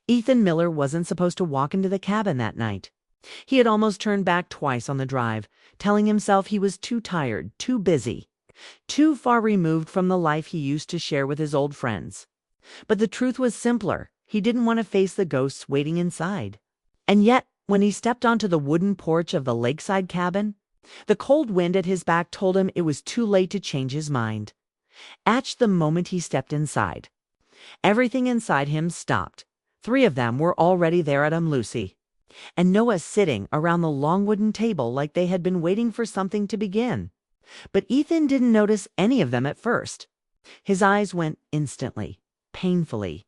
Ethan Miller wasn't supposed to walk into the cabin that night. He had almost turned back twice on the drive, telling himself he was too tired, too busy, too far removed from the life he used to share with his old friends. But the truth was simpler. He didn't want to face the ghosts waiting inside. And yet, when he stepped onto the wooden porch of the lakeside cabin, the cold wind at his back told him it was too late to change his mind. At the moment he stepped inside, everything inside him stopped. 3 of them were already there at Lucy, and Noah sitting around the long wooden table like they had been waiting for something to begin. But Ethan didn't notice any of them at first. His eyes went instantly, painfully,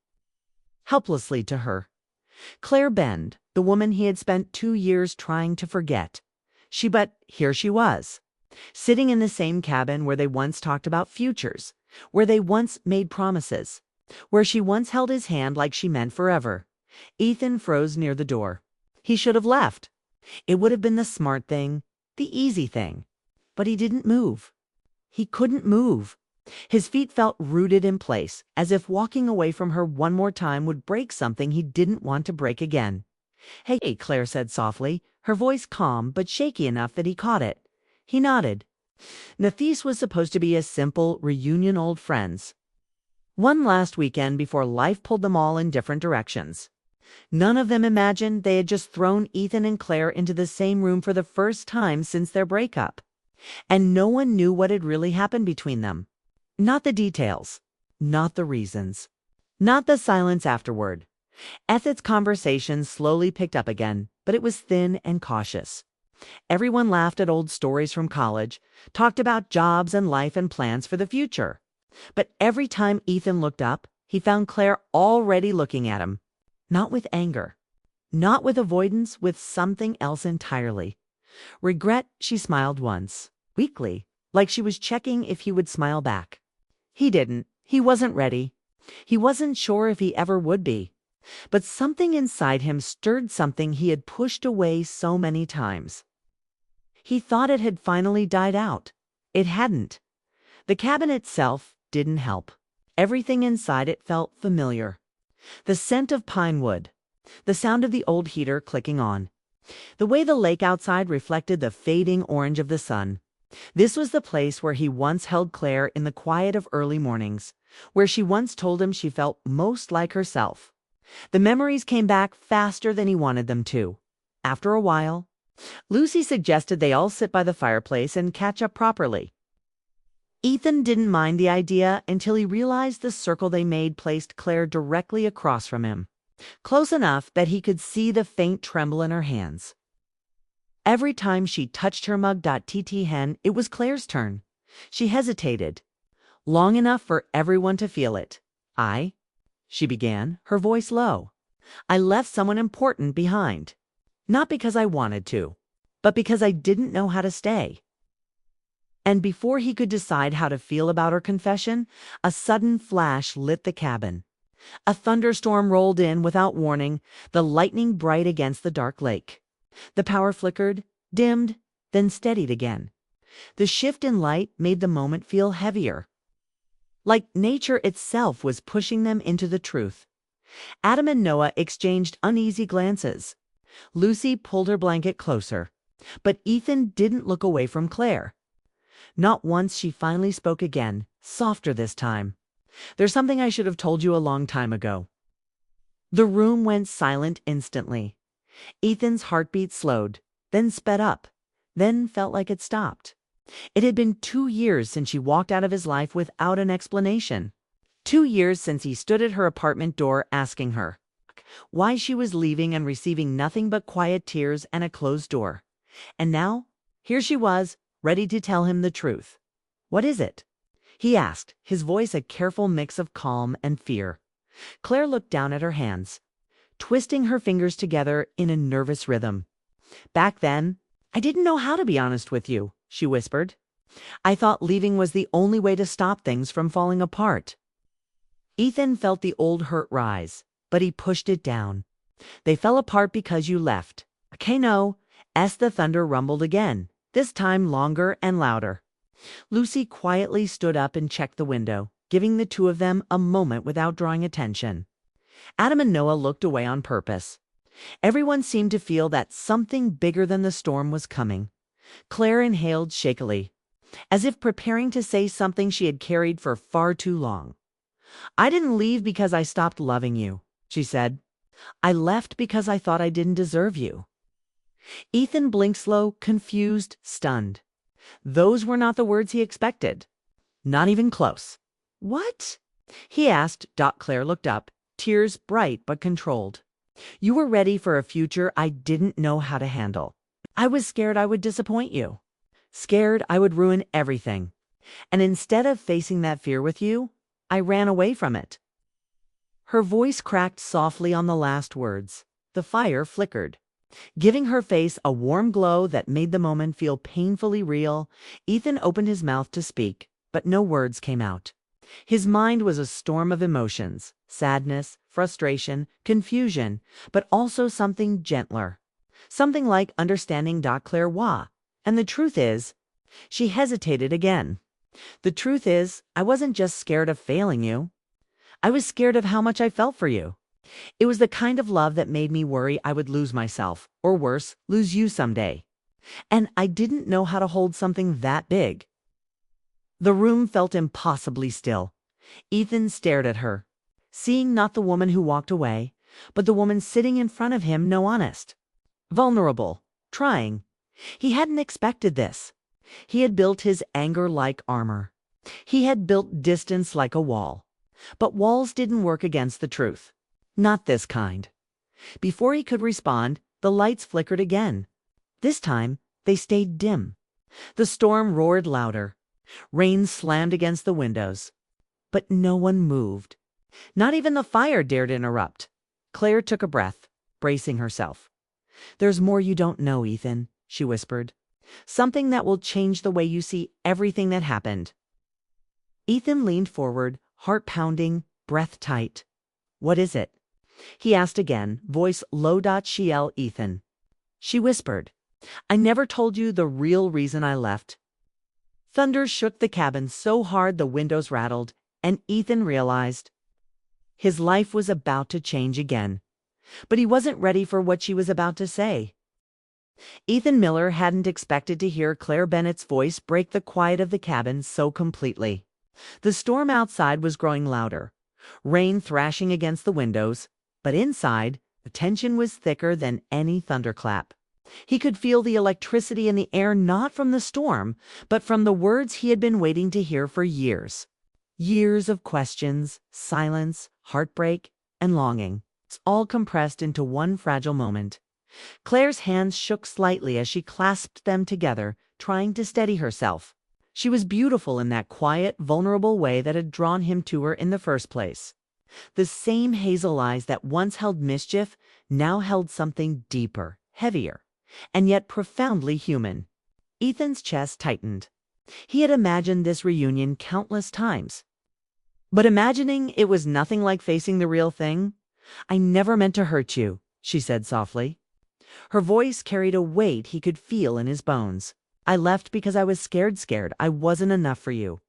helplessly to her. Claire Bend, the woman he had spent 2 years trying to forget. But here she was, sitting in the same cabin where they once talked about futures, where they once made promises, where she once held his hand like she meant forever. Ethan froze near the door. He should have left. It would have been the smart thing, the easy thing. But he didn't move. He couldn't move. His feet felt rooted in place, as if walking away from her one more time would break something he didn't want to break again. "Hey," Claire said softly, her voice calm but shaky enough that he caught it. He nodded. Nathis was supposed to be a simple reunion old friends. One last weekend before life pulled them all in different directions. None of them imagined they had just thrown Ethan and Claire into the same room for the first time since their breakup. And no one knew what had really happened between them. Not the details. Not the reasons. Not the silence afterward. Ethan's conversation slowly picked up again, but it was thin and cautious. Everyone laughed at old stories from college, talked about jobs and life and plans for the future. But every time Ethan looked up, he found Claire already looking at him. Not with anger. Not with avoidance, with something else entirely. Regret, she smiled once, weakly, like she was checking if he would smile back. He didn't. He wasn't ready. He wasn't sure if he ever would be. But something inside him stirred something he had pushed away so many times. He thought it had finally died out. It hadn't. The cabin itself didn't help. Everything inside it felt familiar. The scent of pine wood. The sound of the old heater clicking on. The way the lake outside reflected the fading orange of the sun. This was the place where he once held Claire in the quiet of early mornings, where she once told him she felt most like herself. The memories came back faster than he wanted them to. After a while, Lucy suggested they all sit by the fireplace and catch up properly. Ethan didn't mind the idea until he realized the circle they made placed Claire directly across from him, close enough that he could see the faint tremble in her hands. Every time she touched her mug.tt hen, it was Claire's turn. She hesitated, long enough for everyone to feel it. She began, her voice low. I left someone important behind. Not because I wanted to, but because I didn't know how to stay. And before he could decide how to feel about her confession, a sudden flash lit the cabin. A thunderstorm rolled in without warning, the lightning bright against the dark lake. The power flickered, dimmed, then steadied again. The shift in light made the moment feel heavier. Like nature itself was pushing them into the truth. Adam and Noah exchanged uneasy glances. Lucy pulled her blanket closer, but Ethan didn't look away from Claire. Not once she finally spoke again, softer this time. There's something I should have told you a long time ago. The room went silent instantly. Ethan's heartbeat slowed, then sped up, then felt like it stopped. It had been 2 years since she walked out of his life without an explanation. 2 years since he stood at her apartment door asking her why she was leaving and receiving nothing but quiet tears and a closed door. And now, here she was, ready to tell him the truth. "What is it?" he asked, his voice a careful mix of calm and fear. Claire looked down at her hands, twisting her fingers together in a nervous rhythm. "Back then, I didn't know how to be honest with you," she whispered. "I thought leaving was the only way to stop things from falling apart." Ethan felt the old hurt rise, but he pushed it down. "They fell apart because you left." "Okay, no." The thunder rumbled again, this time longer and louder. Lucy quietly stood up and checked the window, giving the two of them a moment without drawing attention. Adam and Noah looked away on purpose. Everyone seemed to feel that something bigger than the storm was coming. Claire inhaled shakily, as if preparing to say something she had carried for far too long. "I didn't leave because I stopped loving you," she said. "I left because I thought I didn't deserve you." Ethan blinked slow, confused, stunned. Those were not the words he expected. Not even close. "What?" he asked. Claire looked up, tears bright but controlled. "You were ready for a future I didn't know how to handle. I was scared I would disappoint you. Scared I would ruin everything. And instead of facing that fear with you, I ran away from it." Her voice cracked softly on the last words. The fire flickered, giving her face a warm glow that made the moment feel painfully real. Ethan opened his mouth to speak, but no words came out. His mind was a storm of emotions: sadness, frustration, confusion, but also something gentler. Something like understanding. Claire, why? And the truth is, she hesitated again. The truth is, I wasn't just scared of failing you. I was scared of how much I felt for you. It was the kind of love that made me worry I would lose myself, or worse, lose you someday. And I didn't know how to hold something that big. The room felt impossibly still. Ethan stared at her, seeing not the woman who walked away, but the woman sitting in front of him, no honest, vulnerable, trying. He hadn't expected this. He had built his anger like armor. He had built distance like a wall. But walls didn't work against the truth. Not this kind. Before he could respond, the lights flickered again. This time, they stayed dim. The storm roared louder. Rain slammed against the windows. But no one moved. Not even the fire dared interrupt. Claire took a breath, bracing herself. "There's more you don't know, Ethan," she whispered. "Something that will change the way you see everything that happened." Ethan leaned forward, heart pounding, breath tight. "What is it?" he asked again, voice low. Ethan. She whispered, "I never told you the real reason I left." Thunder shook the cabin so hard the windows rattled, and Ethan realized his life was about to change again. But he wasn't ready for what she was about to say. Ethan Miller hadn't expected to hear Claire Bennett's voice break the quiet of the cabin so completely. The storm outside was growing louder, rain thrashing against the windows, but inside, the tension was thicker than any thunderclap. He could feel the electricity in the air, not from the storm, but from the words he had been waiting to hear for years. Years of questions, silence, heartbreak, and longing, all compressed into one fragile moment. Claire's hands shook slightly as she clasped them together, trying to steady herself. She was beautiful in that quiet, vulnerable way that had drawn him to her in the first place. The same hazel eyes that once held mischief now held something deeper, heavier, and yet profoundly human. Ethan's chest tightened. He had imagined this reunion countless times. But imagining it was nothing like facing the real thing. "I never meant to hurt you," she said softly. Her voice carried a weight he could feel in his bones. "I left because I was scared I wasn't enough for you.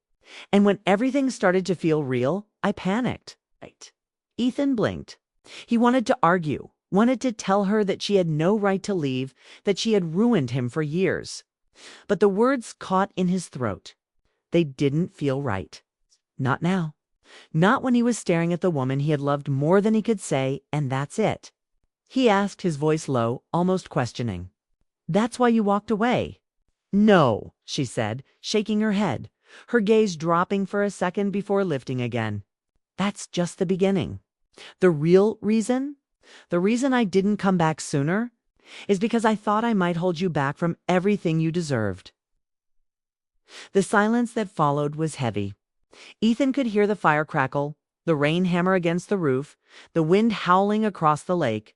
And when everything started to feel real, I panicked." Right. Ethan blinked. He wanted to argue, wanted to tell her that she had no right to leave, that she had ruined him for years. But the words caught in his throat. They didn't feel right. Not now. Not when he was staring at the woman he had loved more than he could say, "And that's it." He asked, his voice low, almost questioning. "That's why you walked away?" "No," she said, shaking her head, her gaze dropping for a second before lifting again. "That's just the beginning. The real reason, the reason I didn't come back sooner, is because I thought I might hold you back from everything you deserved." The silence that followed was heavy. Ethan could hear the fire crackle, the rain hammer against the roof, the wind howling across the lake.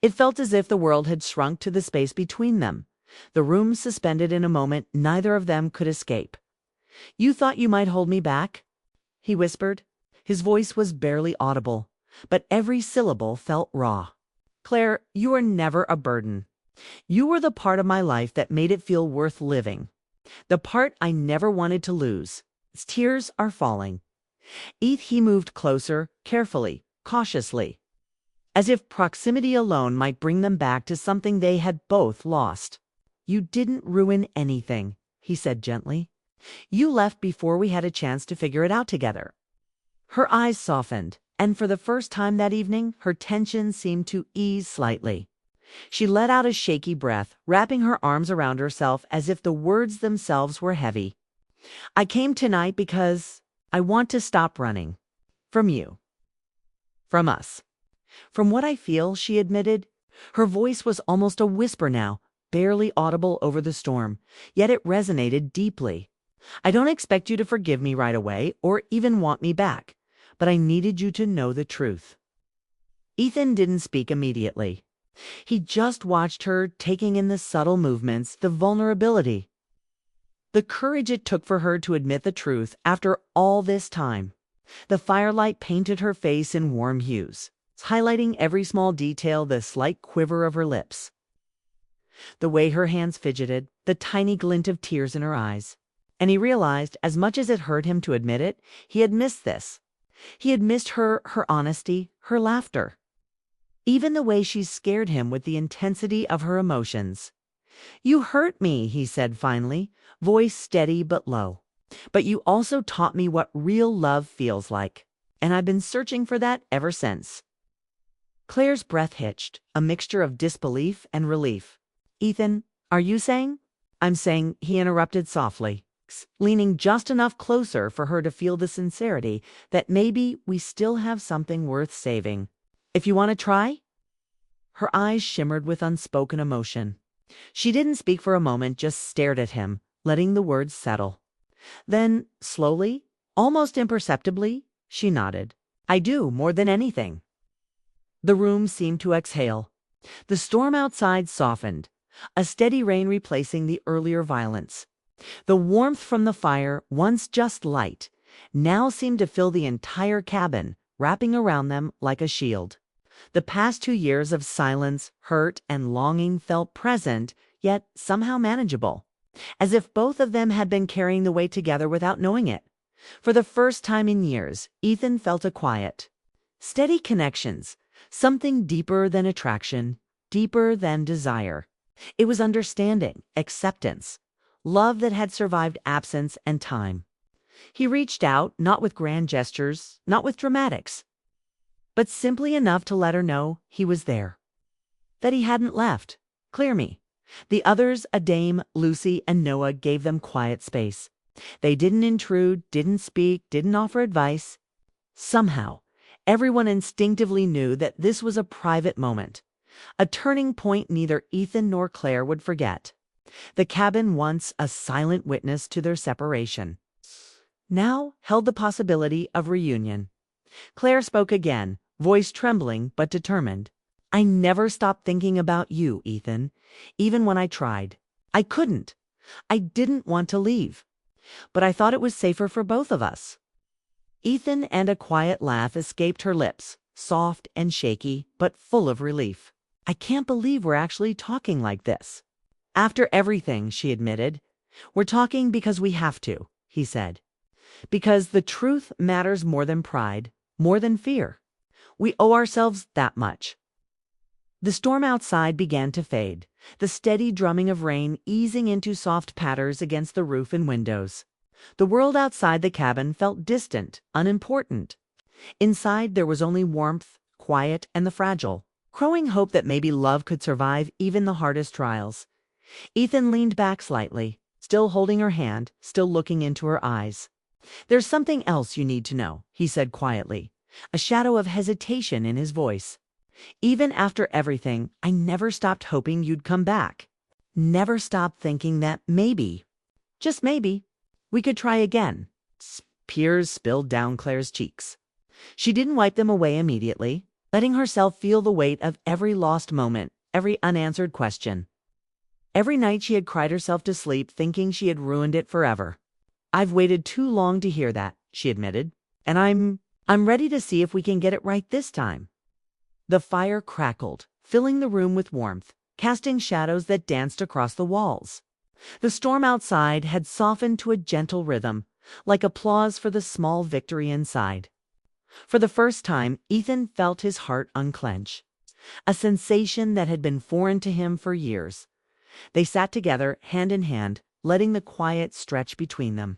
It felt as if the world had shrunk to the space between them, the room suspended in a moment neither of them could escape. "You thought you might hold me back?" he whispered. His voice was barely audible, but every syllable felt raw. "Claire, you were never a burden. You were the part of my life that made it feel worth living. The part I never wanted to lose." His tears are falling. He moved closer, carefully, cautiously. as if proximity alone might bring them back to something they had both lost. "You didn't ruin anything," he said gently. "You left before we had a chance to figure it out together." Her eyes softened, and for the first time that evening, her tension seemed to ease slightly. She let out a shaky breath, wrapping her arms around herself as if the words themselves were heavy. "I came tonight because I want to stop running. From you. From us. From what I feel," she admitted. Her voice was almost a whisper now, barely audible over the storm, yet it resonated deeply. "I don't expect you to forgive me right away or even want me back, but I needed you to know the truth." Ethan didn't speak immediately. He just watched her, taking in the subtle movements, the vulnerability. The courage it took for her to admit the truth after all this time. The firelight painted her face in warm hues, highlighting every small detail, the slight quiver of her lips, the way her hands fidgeted, the tiny glint of tears in her eyes. And he realized, as much as it hurt him to admit it, he had missed this. He had missed her honesty, her laughter. Even the way she scared him with the intensity of her emotions. "You hurt me," he said finally, voice steady but low. "But you also taught me what real love feels like. And I've been searching for that ever since." Claire's breath hitched, a mixture of disbelief and relief. "Ethan, are you saying?" "I'm saying," he interrupted softly, leaning just enough closer for her to feel the sincerity, "that maybe we still have something worth saving. If you want to try?" Her eyes shimmered with unspoken emotion. She didn't speak for a moment, just stared at him, letting the words settle. Then, slowly, almost imperceptibly, she nodded. "I do, more than anything." The room seemed to exhale. The storm outside softened, a steady rain replacing the earlier violence. The warmth from the fire, once just light, now seemed to fill the entire cabin, wrapping around them like a shield. The past 2 years of silence, hurt, and longing felt present, yet somehow manageable, as if both of them had been carrying the weight together without knowing it. For the first time in years, Ethan felt a quiet, steady connections, something deeper than attraction, deeper than desire. It was understanding, acceptance, love that had survived absence and time. He reached out, not with grand gestures, not with dramatics, but simply enough to let her know he was there, that he hadn't left. "Clear me." The others, Adame, Lucy, and Noah, gave them quiet space. They didn't intrude, didn't speak, didn't offer advice. Somehow, everyone instinctively knew that this was a private moment, a turning point neither Ethan nor Claire would forget. The cabin, once a silent witness to their separation, now held the possibility of reunion. Claire spoke again, voice trembling but determined. "I never stopped thinking about you, Ethan, even when I tried. I couldn't. I didn't want to leave. But I thought it was safer for both of us." Ethan, and a quiet laugh escaped her lips, soft and shaky, but full of relief. "I can't believe we're actually talking like this." "After everything," she admitted. "We're talking because we have to," he said. "Because the truth matters more than pride, more than fear. We owe ourselves that much." The storm outside began to fade, the steady drumming of rain easing into soft patters against the roof and windows. The world outside the cabin felt distant, unimportant. Inside there was only warmth, quiet, and the fragile, growing hope that maybe love could survive even the hardest trials. Ethan leaned back slightly, still holding her hand, still looking into her eyes. "There's something else you need to know," he said quietly, a shadow of hesitation in his voice. "Even after everything, I never stopped hoping you'd come back. Never stopped thinking that maybe, just maybe, we could try again." Tears spilled down Claire's cheeks. She didn't wipe them away immediately, letting herself feel the weight of every lost moment, every unanswered question. Every night she had cried herself to sleep thinking she had ruined it forever. "I've waited too long to hear that," she admitted, "and I'm ready to see if we can get it right this time." The fire crackled, filling the room with warmth, casting shadows that danced across the walls. The storm outside had softened to a gentle rhythm, like applause for the small victory inside. For the first time, Ethan felt his heart unclench. a sensation that had been foreign to him for years. They sat together, hand in hand, letting the quiet stretch between them.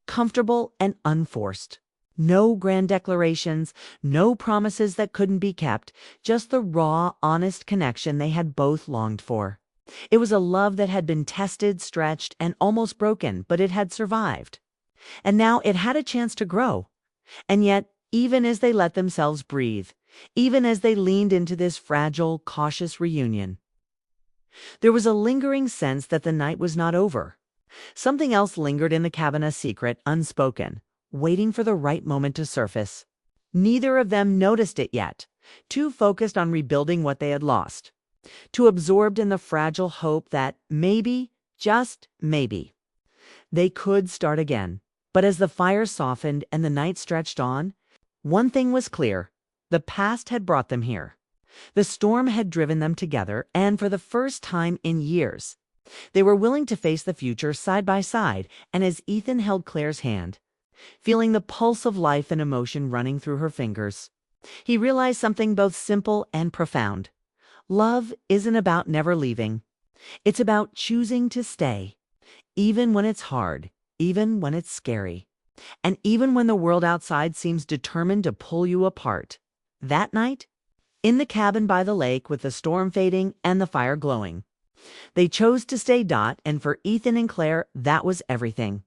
Comfortable and unforced. No grand declarations, no promises that couldn't be kept, just the raw, honest connection they had both longed for. It was a love that had been tested, stretched, and almost broken, but it had survived. And now it had a chance to grow. And yet, even as they let themselves breathe, even as they leaned into this fragile, cautious reunion, there was a lingering sense that the night was not over. Something else lingered in the cabin, a secret, unspoken, waiting for the right moment to surface. Neither of them noticed it yet, too focused on rebuilding what they had lost, too absorbed in the fragile hope that maybe, just maybe, they could start again. But as the fire softened and the night stretched on, one thing was clear: the past had brought them here. The storm had driven them together, and for the first time in years, they were willing to face the future side by side. And as Ethan held Claire's hand, feeling the pulse of life and emotion running through her fingers, he realized something both simple and profound. Love isn't about never leaving. It's about choosing to stay, even when it's hard, even when it's scary, and even when the world outside seems determined to pull you apart. That night, in the cabin by the lake with the storm fading and the fire glowing, they chose to stay. And for Ethan and Claire, that was everything.